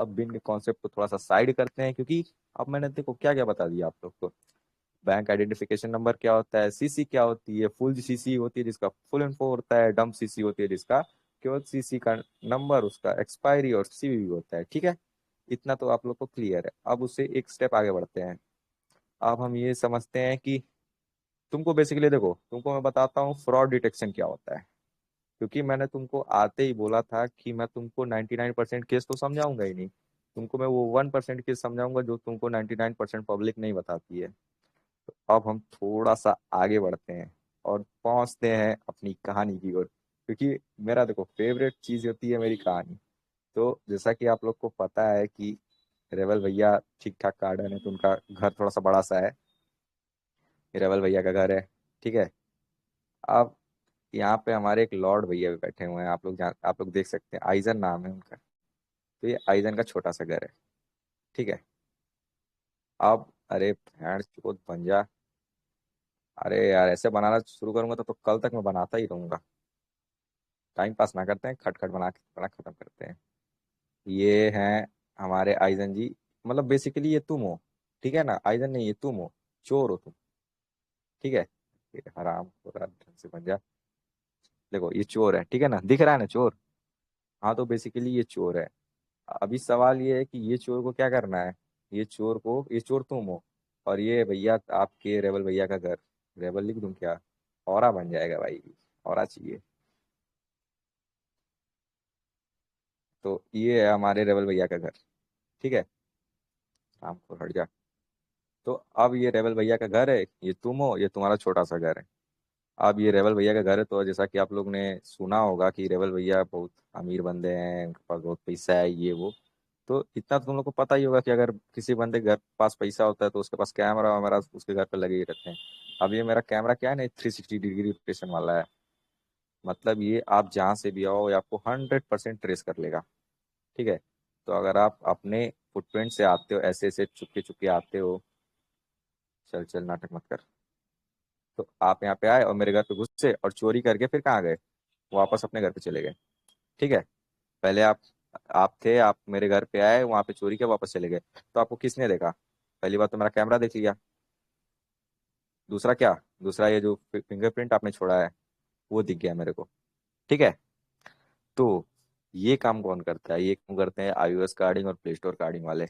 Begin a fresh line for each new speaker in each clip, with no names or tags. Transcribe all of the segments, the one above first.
अब बिन के कॉन्सेप्ट को थोड़ा सा साइड करते हैं, क्योंकि अब मैंने देखो क्या क्या बता दिया आप लोग को। बैंक आइडेंटिफिकेशन नंबर क्या होता है, सीसी क्या होती है, फुल सीसी होती है जिसका फुल इन्फो होता है, डम सीसी होती है जिसका केवल सीसी का नंबर, उसका एक्सपायरी और सीवीवी होता है। ठीक है, इतना तो आप लोग को क्लियर है। अब उससे एक स्टेप आगे बढ़ते हैं। अब हम ये समझते हैं कि तुमको बेसिकली देखो, तुमको मैं बताता हूँ फ्रॉड डिटेक्शन क्या होता है। क्योंकि मैंने तुमको आते ही बोला था कि मैं तुमको 99% केस तो समझाऊंगा ही नहीं, तुमको मैं वो 1% केस समझाऊंगा जो तुमको 99% पब्लिक नहीं बताती है। तो अब हम थोड़ा सा आगे बढ़ते हैं और पहुंचते हैं अपनी कहानी की ओर, क्योंकि मेरा देखो फेवरेट चीज होती है मेरी कहानी। तो जैसा कि आप लोग को पता है कि रेवल भैया ठीक ठाक गार्डन है, तो उनका घर थोड़ा सा बड़ा सा है। रेवल भैया का घर है, ठीक है। अब यहाँ पे हमारे एक लॉर्ड भैया भी बैठे हुए हैं, आप लोग देख सकते हैं, आइजन नाम है उनका। तो ये आइजन का छोटा सा घर है, ठीक है। अब अरे भैंस चोद बन जा, अरे यार ऐसे बनाना शुरू करूंगा तो कल तक मैं बनाता ही रहूंगा। टाइम पास ना करते हैं, खटखट बना खत्म करते हैं। ये हैं हमारे आइजन जी। मतलब बेसिकली ये तुम हो, ठीक है ना, आइजन नहीं, ये तुम हो, चोर हो तुम, ठीक है। ये हराम हो रहा, ढंग से बन जा। देखो ये चोर है, ठीक है ना, दिख रहा है ना चोर। हाँ तो बेसिकली ये चोर है। अभी सवाल ये है कि ये चोर को क्या करना है। ये चोर तुम हो, और ये भैया आपके रेबल भैया का घर। रेबल लिख दूं क्या, औरा बन जाएगा भाई, औरा चाहिए। तो ये है हमारे रेबल भैया का घर, ठीक है। राम को हट जा। तो अब ये रेबल भैया का घर है, ये तुम हो, ये तुम्हारा छोटा सा घर है। अब ये रेबल भैया का घर है, तो जैसा कि आप लोग ने सुना होगा कि रेबल भैया बहुत अमीर बंदे हैं, उनके पास बहुत पैसा है, ये वो। तो इतना तो तुम लोग को पता ही होगा कि अगर किसी बंदे के घर पास पैसा होता है तो उसके पास कैमरा वैमरा उसके घर पे लगे ही रहते हैं। अब ये मेरा कैमरा क्या है ना, 360 डिग्री रोटेशन वाला है। मतलब ये आप जहाँ से भी आओ ये आपको 100% ट्रेस कर लेगा, ठीक है। तो अगर आप अपने फुटप्रिंट से आते हो, ऐसे ऐसे चुपके चुपके आते हो, चल चल नाटक मत कर। तो आप यहाँ पे आए और मेरे घर पे घुसे और चोरी करके फिर कहाँ गए, वापस अपने घर पे चले गए, ठीक है। पहले आप मेरे घर पे आए, वहां पे चोरी के वापस चले गए, तो आपको किसने देखा। पहली बात तो मेरा कैमरा देख लिया। दूसरा क्या, दूसरा ये जो फिंगरप्रिंट आपने छोड़ा है वो दिख गया मेरे को, ठीक है। तो ये काम कौन करता है, ये काम करते हैं iOS कार्डिंग और प्ले स्टोर कार्डिंग वाले।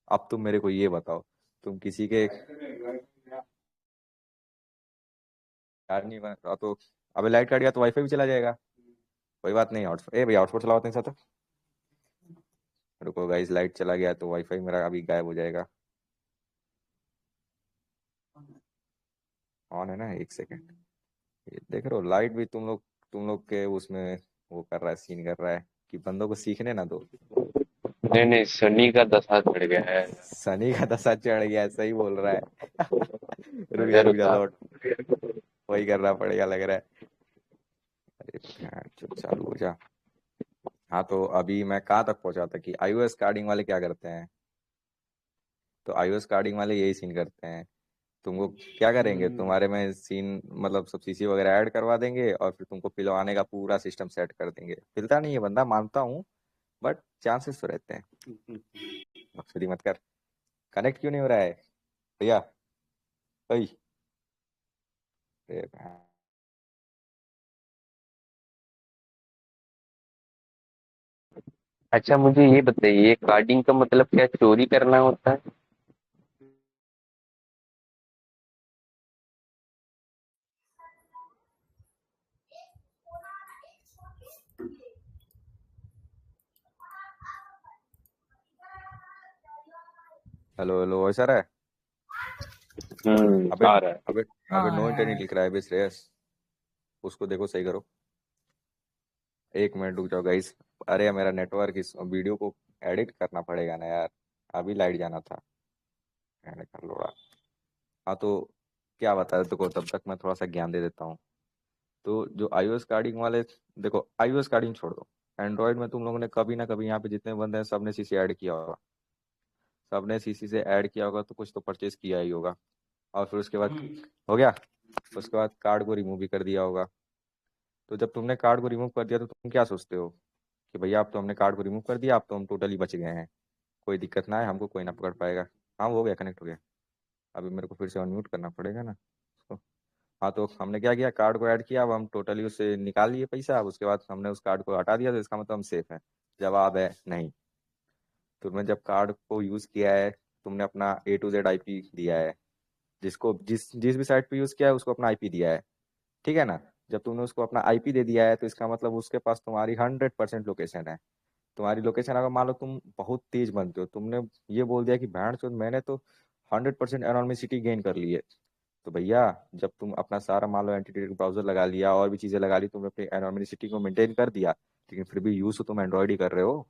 अब तुम मेरे को ये बताओ, तुम किसी के कार्ड नहीं बना तो, अबे लाइट कट गया तो वाईफाई भी चला जाएगा। कोई बात नहीं, हॉटस्पॉट भैया हॉटस्पॉट चलाओ नहीं साथ। रुको गाइस, लाइट चला गया तो वाईफाई मेरा अभी गायब हो जाएगा। ऑन है ना, एक सेकेंड। ये देख रहे हो लाइट भी तुम लोग के उसमें वो कर रहा है, सीन कर रहा है कि बंदों को सीखने ना दो।
नहीं नहीं, सनी का दशा चढ़ गया है।
शनि का दशा चढ़ गया है, सही बोल रहा है।
नजर
रुक जा
उतार।
लौट, वही करना पड़ेगा लग रहा है। अरे भैंस, चुप चालू हो जा। हाँ तो अभी मैं कहाँ तक पहुंचा था कि iOS कार्डिंग वाले क्या करते हैं। तो iOS कार्डिंग वाले यही सीन करते हैं। तुमको क्या करेंगे, तुम्हारे में सीन मतलब सब सीसी वगैरह ऐड करवा देंगे और फिर तुमको पिलवाने का पूरा सिस्टम सेट कर देंगे। पिलता नहीं है बंदा, मानता हूँ, बट चांसेस तो रहते हैं। बकचोदी मत कर। कनेक्ट क्यों नहीं हो रहा है भैया, भाई। अरे भाई।
अच्छा मुझे ये बताइए, कार्डिंग का मतलब क्या चोरी करना होता है?
हेलो हेलो, ऐसा रहा है। अबे
आ रहा है।
अबे अबे नो इंटरनेट लिख रहा है बे श्रेयस, उसको देखो सही करो। एक मिनट रुक जाओ गाइस। अरे मेरा नेटवर्क इस वीडियो को एडिट करना पड़ेगा ना यार, अभी लाइट जाना था। मैंने कर लो। हाँ तो क्या बता रहे देखो, तब तक मैं थोड़ा सा ज्ञान दे देता हूँ। तो जो iOS कार्डिंग वाले, देखो iOS कार्डिंग छोड़ दो, एंड्रॉइड में तुम लोगों ने कभी ना कभी यहाँ पे जितने बंदे हैं सबने सीसी ऐड किया होगा। सबने सीसी से ऐड किया होगा तो कुछ तो परचेज किया ही होगा। और फिर उसके बाद हो गया, उसके बाद कार्ड को रिमूव भी कर दिया होगा। तो जब तुमने कार्ड को रिमूव कर दिया तो तुम क्या सोचते हो कि भैया अब तो हमने कार्ड को रिमूव कर दिया, अब तो हम टोटली बच गए हैं, कोई दिक्कत ना है, हमको कोई ना पकड़ पाएगा। हाँ वो हो गया, कनेक्ट हो गया। अभी मेरे को फिर से अनम्यूट करना पड़ेगा ना उसको। हाँ तो हमने क्या किया, कार्ड को ऐड किया, अब हम टोटली उससे निकाल लिए पैसा, अब उसके बाद हमने उस कार्ड को हटा दिया, तो इसका मतलब हम सेफ है। जवाब है नहीं। तुमने जब कार्ड को यूज किया है, तुमने अपना A to Z IP दिया है, जिसको जिस जिस भी साइट पे यूज किया है उसको अपना आईपी दिया है, ठीक है ना। जब तुमने उसको अपना आईपी दे दिया है तो इसका मतलब उसके पास तुम्हारी 100% लोकेशन है। तुम्हारी लोकेशन अगर मान लो तुम बहुत तेज बनते हो, तुमने ये बोल दिया कि भैंड चोद मैंने तो 100% एनोनिमिसिटी गेन कर ली है, तो भैया जब तुम अपना सारा मान लो एंटीटी ब्राउजर लगा लिया और भी चीजें लगा ली, तुमने अपनी एनोनिमिसिटी को मेंटेन कर दिया, लेकिन फिर भी यूज तो तुम एंड्रॉइड ही कर रहे हो।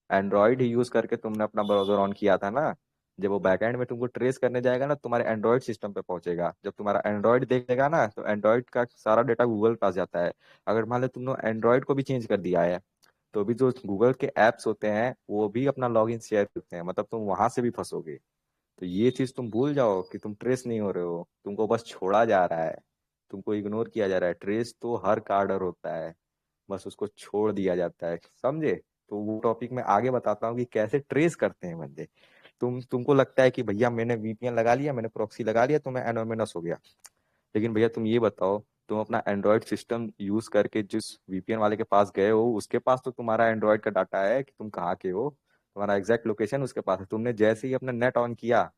एंड्रॉइड ही यूज करके तुमने अपना ब्राउजर ऑन किया था ना। जब वो बैकएंड में तुमको ट्रेस करने जाएगा ना, तुम्हारे एंड्रॉइड सिस्टम पे पहुंचेगा, जब तुम्हारा एंड्रॉइड देखेगा ना, तो एंड्रॉइड का सारा डेटा गूगल पास जाता है। अगर मान लो तुमने एंड्रॉइड को भी चेंज कर दिया है, तो भी जो गूगल के एप्स होते हैं वो भी अपना लॉगिन शेयर करते हैं, मतलब तुम वहां से भी फंसोगे। तो ये चीज तुम भूल जाओ कि तुम ट्रेस नहीं हो रहे हो, तुमको बस छोड़ा जा रहा है, तुमको इग्नोर किया जा रहा है। ट्रेस तो हर कार्डर होता है, बस उसको छोड़ दिया जाता है, समझे। तो वो टॉपिक मैं आगे बताता हूँ कि कैसे ट्रेस करते हैं बंदे। तुमको लगता है कि भैया मैंने वीपीएन लगा लिया, मैंने प्रॉक्सी लगा लिया तो मैं एनोनिमस हो गया। लेकिन भैया तुम ये बताओ, तुम अपना एंड्रॉयड सिस्टम यूज करके जिस वीपीएन वाले के पास गए हो, उसके पास तो तुम्हारा एंड्रॉयड का डाटा है कि तुम कहाँ के हो, तुम्हारा एग्जैक्ट लोकेशन उसके पास है। तुमने जैसे ही अपना नेट ऑन किया,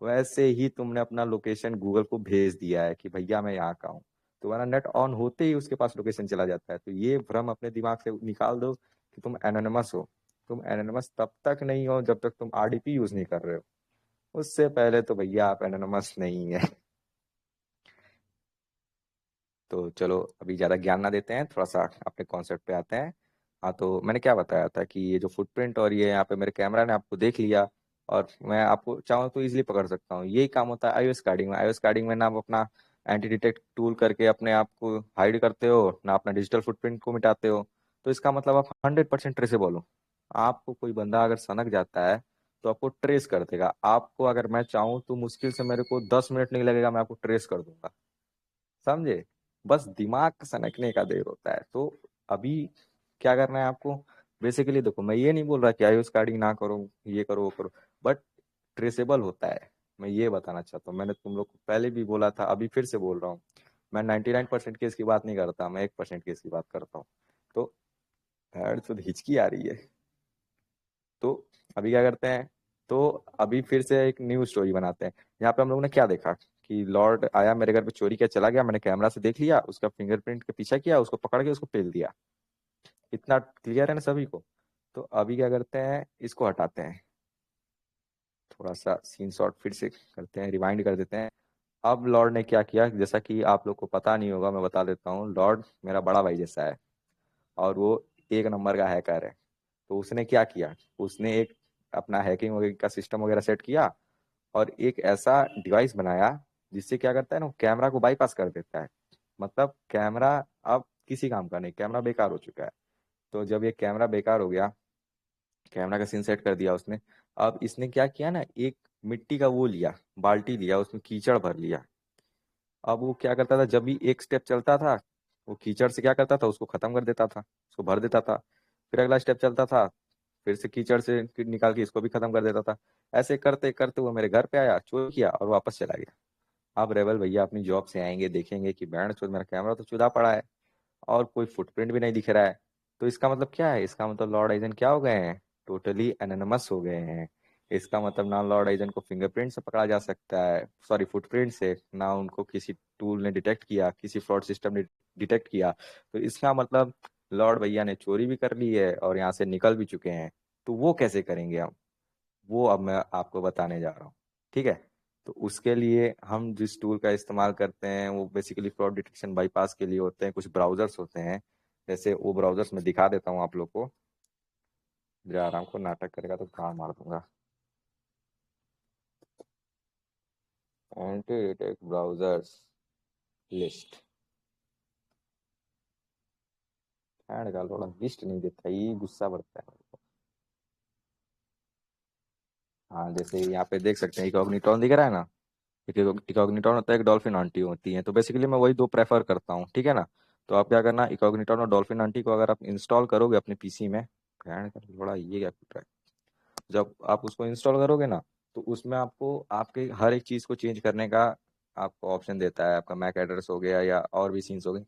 वैसे ही तुमने अपना लोकेशन गूगल को भेज दिया है कि भैया मैं यहाँ का हूँ। तुम्हारा नेट ऑन होते ही उसके पास लोकेशन चला जाता है। तो ये भ्रम अपने दिमाग से निकाल दो कि तुम एनोनिमस हो। तुम एनोनिमस तब तक नहीं हो जब तक तुम आरडीपी यूज नहीं कर रहे हो, उससे पहले तो भैया आप एनोनिमस नहीं है। तो चलो अभी ज़्यादा ज्ञान ना देते हैं, थोड़ा सा अपने कॉन्सेप्ट पे आते हैं। हाँ तो मैंने क्या बताया था कि ये जो फुटप्रिंट और ये यहाँ पे मेरे कैमरा ने आपको देख लिया, और मैं आपको चाहूँ तो इजीली पकड़ सकता हूँ। यही काम होता है आईओएस कार्डिंग में। आईओएस कार्डिंग में ना आप अपना एंटी डिटेक्ट टूल करके अपने आप को हाइड करते हो, ना अपना डिजिटल फुटप्रिंट को मिटाते हो। तो इसका मतलब आप 100% ट्रेसेबल हो। आपको कोई बंदा अगर सनक जाता है तो आपको ट्रेस कर देगा। आपको अगर मैं चाहूँ तो मुश्किल से मेरे को 10 मिनट नहीं लगेगा, मैं आपको ट्रेस कर दूंगा, समझे। बस दिमाग सनकने का देर होता है। तो अभी क्या करना है आपको, बेसिकली देखो, मैं ये नहीं बोल रहा कि आयुष कार्डिंग ना करो, ये करो वो करो, बट ट्रेसेबल होता है, मैं ये बताना चाहता हूँ। मैंने तुम लोग को पहले भी बोला था, अभी फिर से बोल रहा हूँ, मैं 99% केस की बात नहीं करता, मैं 1% केस की बात करता हूँ। तो भैड़ तो हिचकी आ रही है। तो अभी क्या करते हैं, तो अभी फिर से एक न्यू स्टोरी बनाते हैं। यहाँ पे हम लोगों ने क्या देखा कि लॉर्ड आया मेरे घर पे, चोरी किया, चला गया, मैंने कैमरा से देख लिया, उसका फिंगरप्रिंट के पीछा किया, उसको पकड़ के उसको पेल दिया। इतना क्लियर है ना सभी को। तो अभी क्या करते हैं, इसको हटाते हैं, थोड़ा सा सीन शॉट फिर से करते हैं, रिवाइंड कर देते हैं। अब लॉर्ड ने क्या किया, जैसा कि आप लोग को पता नहीं होगा, मैं बता देता हूँ। लॉर्ड मेरा बड़ा भाई जैसा है, और वो एक नंबर का हैकर है। तो उसने क्या किया, उसने एक अपना हैकिंग वगैरह का सिस्टम वगैरह सेट किया, और एक ऐसा डिवाइस बनाया जिससे क्या करता है ना, कैमरा को बाईपास कर देता है। मतलब कैमरा अब किसी काम का नहीं, कैमरा बेकार हो चुका है। तो जब ये कैमरा बेकार हो गया, कैमरा का सीन सेट कर दिया उसने। अब इसने क्या किया ना, एक मिट्टी का वो लिया, बाल्टी लिया, उसमें कीचड़ भर लिया। अब वो क्या करता था, जब भी एक स्टेप चलता था, वो कीचड़ से क्या करता था, उसको खत्म कर देता था, उसको भर देता था। फिर अगला स्टेप चलता था, फिर से कीचड़ से निकाल के इसको भी खत्म कर देता था। ऐसे करते करते वो मेरे घर पे आया, चोरी किया और वापस चला गया। अब रेबल भैया अपनी जॉब से आएंगे, देखेंगे कि बैंड चोद मेरा कैमरा तो चुरा पड़ा है, और कोई फुटप्रिंट भी नहीं दिख रहा है। तो इसका मतलब क्या है, इसका मतलब लॉर्ड आइजन क्या हो गए हैं, टोटली एनोनिमस हो गए हैं। इसका मतलब ना लॉर्ड आइजन को फिंगरप्रिंट से पकड़ा जा सकता है, सॉरी फुटप्रिंट से, ना उनको किसी टूल ने डिटेक्ट किया, किसी फ्रॉड सिस्टम ने डिटेक्ट किया। तो इसका मतलब लॉर्ड भैया ने चोरी भी कर ली है और यहाँ से निकल भी चुके हैं। तो वो कैसे करेंगे हम, वो अब मैं आपको बताने जा रहा हूँ, ठीक है। तो उसके लिए हम जिस टूल का इस्तेमाल करते हैं वो बेसिकली फ्रॉड डिटेक्शन बाईपास के लिए होते हैं। कुछ ब्राउजर्स होते हैं, जैसे वो ब्राउजर्स मैं दिखा देता हूँ आप लोग को। जरा आराम को नाटक करेगा तो कहाँ मार दूंगा। Anti detect browsers list, hand का थोड़ा लिस्ट नहीं देता, ये गुस्सा बढ़ता है मेरे को। हाँ जैसे यहाँ पे देख सकते हैं, इकॉग्निटॉन दिख रहा है ना। इकॉग्निटॉन होता है, एक डॉल्फिन आंटी होती है। तो बेसिकली मैं वही दो प्रेफर करता हूँ, ठीक है ना। तो आप क्या करना, इकॉग्निटॉन और डॉल्फिन आंटी को अगर आप इंस्टॉल करोगे अपने पीसी में, बैंड का थोड़ा ये क्या फुट रहा है। जब आप उसको इंस्टॉल करोगे ना, तो उसमें आपको आपके हर एक चीज को चेंज करने का आपको ऑप्शन देता है। आपका मैक एड्रेस हो गया या और भी सीन्स हो गए,